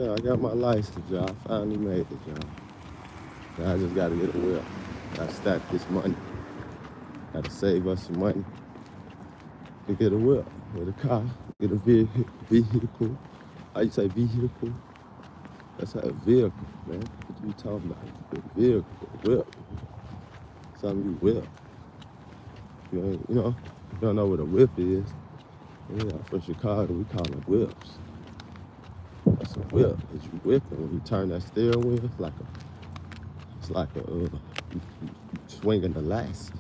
Yeah, I got my license, y'all. I finally made it, y'all. Now I just gotta get a whip. Gotta stack this money. Gotta save us some money to get a whip, get a car, get a vehicle. How you say vehicle? That's a vehicle, man. What you talking about? A vehicle, whip. Something you whip. You don't know what a whip is. Yeah, I'm from Chicago, we call them whips. That's a whip. It's you whipping when you turn that steering wheel. It's like a you swinging a lassie.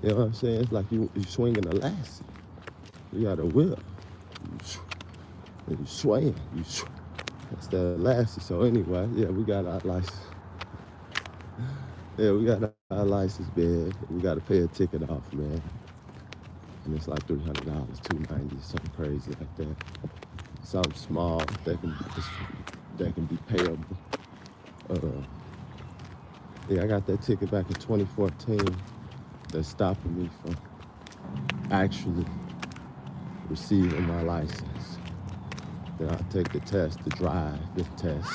You know what I'm saying? It's like you swinging a lassie. You got a whip. You swaying. That's that lassie. So anyway, yeah, we got our license. Yeah, we got our license bag. We got to pay a ticket off, man. And it's like $300, $290, something crazy like that. Something small that can be payable. Yeah, I got that ticket back in 2014. That's stopping me from actually receiving my license. Then I take the test, the drive, the test,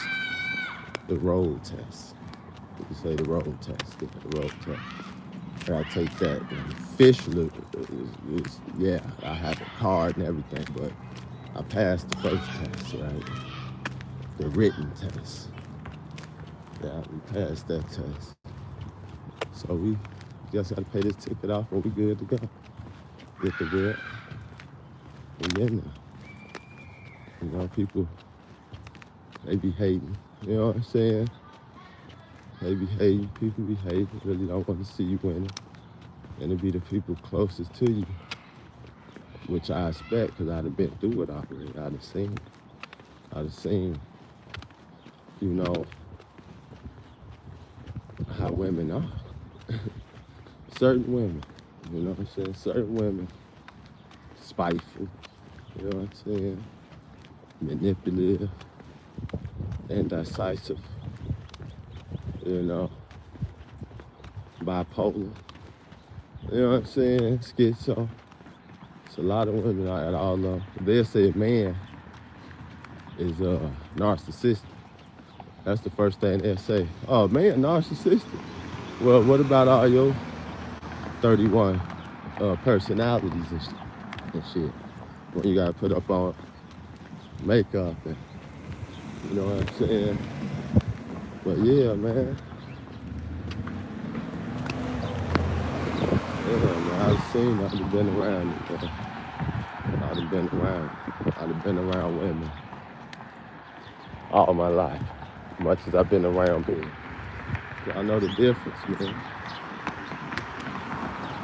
the road test. You say the road test, get the road test. I gotta take that. And officially, yeah, I have a card and everything, but I passed the first test, right? The written test. Yeah, we passed that test. So we just gotta pay this ticket off and we good to go. Get the whip. We in there. You know, people, they be hating. You know what I'm saying? They be hating. People be hating. Really don't want to see you winning. And it be the people closest to you, which I expect, because I'd have been through it already. I'd have seen, you know, how women are. Certain women, you know what I'm saying? Certain women, spiteful, you know what I'm saying? Manipulative, indecisive, you know, bipolar, you know what I'm saying? Schizo. It's a lot of women out all of them. They'll say a man is narcissistic. That's the first thing they'll say. Oh, man, narcissistic. Well, what about all your 31 personalities and shit? When you gotta put up on makeup and, you know what I'm saying? But yeah, man. Yeah, man, I've been around it, man. I've been around women all my life, much as I've been around men. I know the difference, man.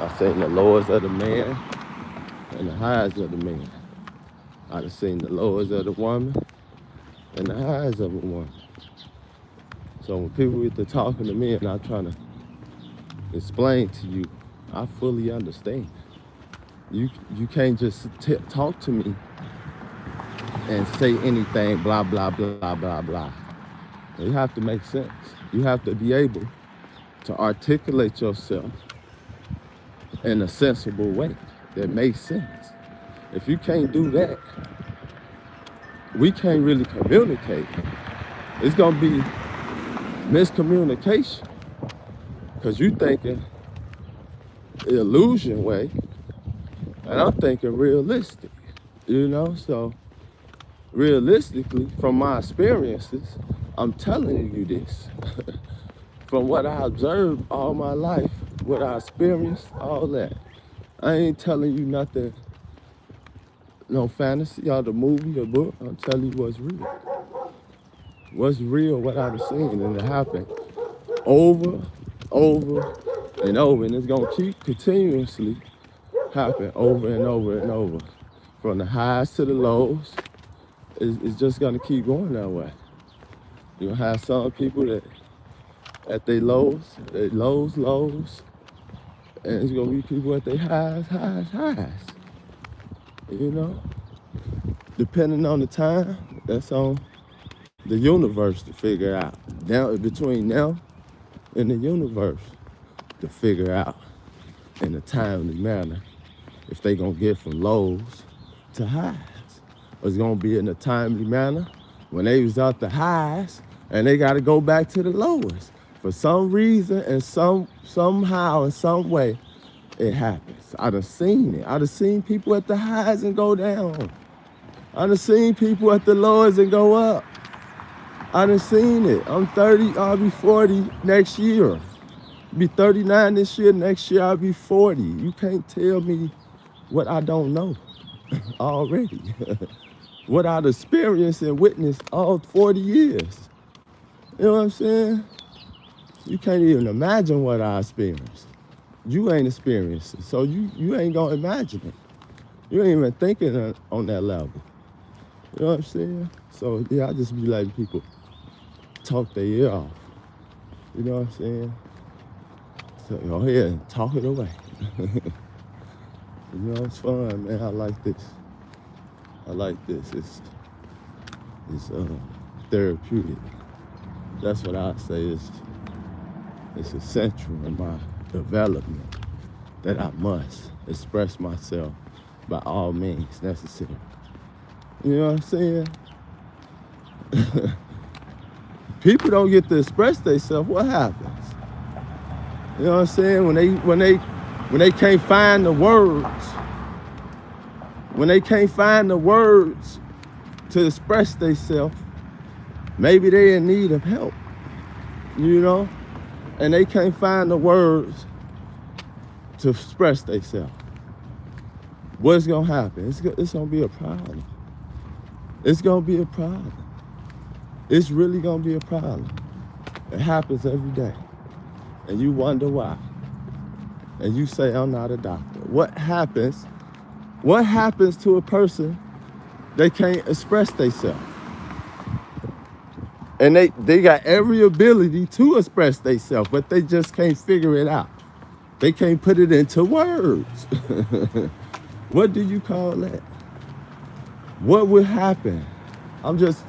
I've seen the lows of the man and the highs of the man. I've seen the lows of the woman and the highs of a woman. So when people get to talking to me and I'm trying to explain to you, I fully understand. You can't just talk to me and say anything, blah, blah, blah, blah, blah. You have to make sense. You have to be able to articulate yourself in a sensible way that makes sense. If you can't do that, we can't really communicate. It's gonna be miscommunication because you thinking illusion way and I'm thinking realistic, you know? So realistically, from my experiences, I'm telling you this. From what I observed all my life, what I experienced, all that. I ain't telling you nothing, no fantasy or the movie or book. I'm telling you what's real. What's real, what I've seen, and it happened over, over, and over. And it's gonna keep continuously happen over and over and over. From the highs to the lows, it's just gonna keep going that way. You'll have some people that at their lows, and it's gonna be people at their highs. You know? Depending on the time, that's on the universe to figure out. Now between now and the universe to figure out in a timely manner if they gonna get from lows to highs. Or it's gonna be in a timely manner when they was out the highs and they got to go back to the lowest. For some reason and somehow in some way, it happens. I done seen it. I done seen people at the highs and go down. I done seen people at the lowest and go up. I done seen it. I'm 30, I'll be 40 next year. Be 39 this year, next year I'll be 40. You can't tell me what I don't know already. What I've experienced and witnessed all 40 years. You know what I'm saying? You can't even imagine what I experienced. You ain't experienced it, so you ain't gonna imagine it. You ain't even thinking on that level. You know what I'm saying? So yeah, I just be letting people talk their ear off. You know what I'm saying? So go ahead and talk it away. You know, it's fun, man. I like this. I like this. It's therapeutic. That's what I say is it's essential in my development that I must express myself by all means necessary. You know what I'm saying? People don't get to express themselves. What happens? You know what I'm saying? When they can't find the words, when they can't find the words to express themselves, maybe they're in need of help. You know, and they can't find the words to express themselves. What's gonna happen? It's gonna be a problem. It's gonna be a problem. It's really gonna be a problem. It happens every day. And you wonder why. And you say, I'm not a doctor. What happens to a person that can't express themselves? And they got every ability to express themselves, but they just can't figure it out. They can't put it into words. What do you call that? What would happen? I'm just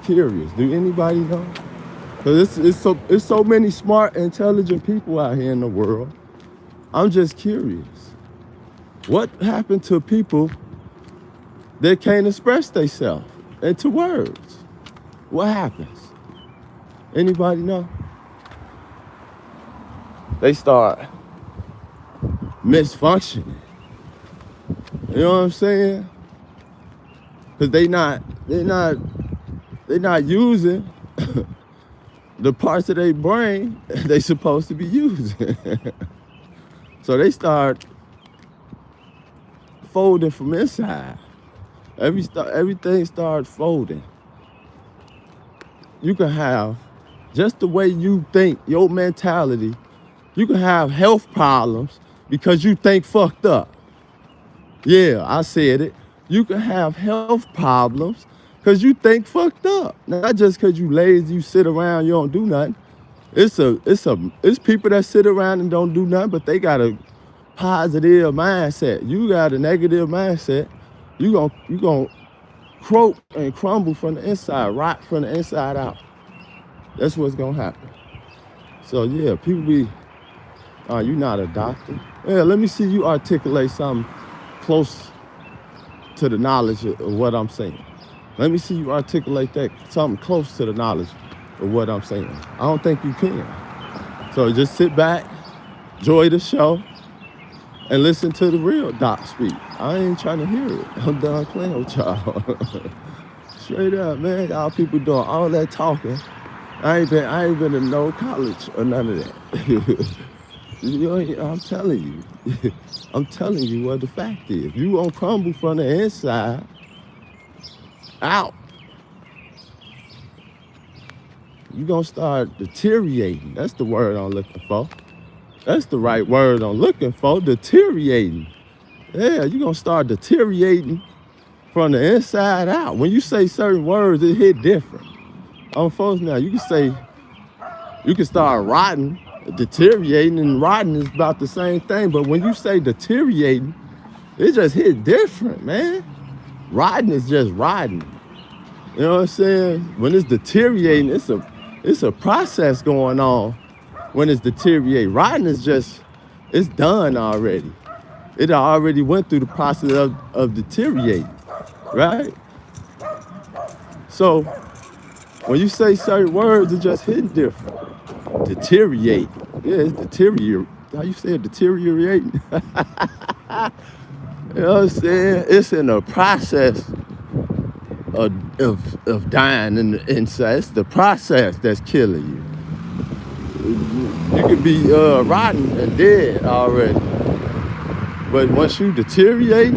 curious. Do anybody know? Because it's so many smart, intelligent people out here in the world. I'm just curious. What happened to people that can't express themselves into words? What happens? Anybody know? They start misfunctioning. You know what I'm saying? Because they're not using the parts of their brain they supposed to be using. So they start folding from inside. Everything starts folding. You can have, just the way you think, your mentality, you can have health problems because you think fucked up. Yeah, I said it. You can have health problems because you think fucked up. Not just because you lazy, you sit around, you don't do nothing. It's people that sit around and don't do nothing, but they got a positive mindset. You got a negative mindset. You gon' croak and crumble from the inside, rot from the inside out. That's what's gonna happen. So yeah, people be, you're not a doctor. Yeah, let me see you articulate something close to the knowledge of what I'm saying. Let me see you articulate that something close to the knowledge of what I'm saying. I don't think you can. So just sit back, enjoy the show, and listen to the real doc speak. I ain't trying to hear it. I'm done playing with y'all. Straight up, man. Y'all people doing all that talking. I ain't been to no college or none of that. I'm telling you. I'm telling you what the fact is. You won't crumble from the inside out. You're gonna start deteriorating. That's the word I'm looking for. That's the right word I'm looking for, deteriorating. Yeah, you're gonna start deteriorating from the inside out. When you say certain words, it hit different. Folks, now you can start rotting, deteriorating, and rotting is about the same thing. But when you say deteriorating, it just hit different, man. Rotting is just rotting. You know what I'm saying? When it's deteriorating, it's a process going on. When it's deteriorating, rotting is just, it's done already. It already went through the process of deteriorating, right? So when you say certain words, it just hit different. Deteriorate. Yeah, it's deteriorate. How you say it? Deteriorating? You know what I'm saying? It's in the process of dying in the inside. It's the process that's killing you. You could be rotten and dead already. But once you deteriorate,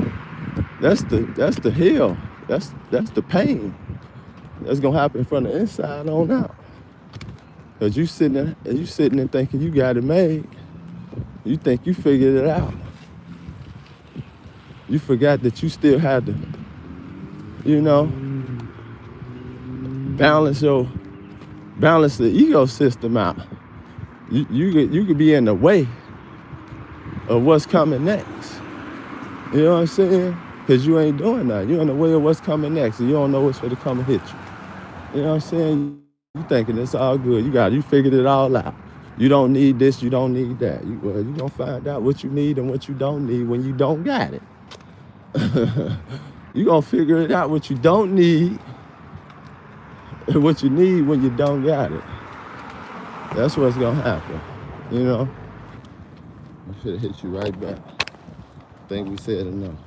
that's the hell. That's the pain. That's gonna happen from the inside on out. Cause you sitting there thinking you got it made. You think you figured it out. You forgot that you still had to, you know, balance the ecosystem out. You could be in the way of what's coming next. You know what I'm saying? Cause you ain't doing that. You're in the way of what's coming next, and you don't know what's going to come and hit you. You know what I'm saying? You thinking it's all good. You figured it all out. You don't need this, you don't need that. You gonna find out what you need and what you don't need when you don't got it. You gonna figure it out what you don't need and what you need when you don't got it. That's what's gonna happen, you know? I should have hit you right back. I think we said enough.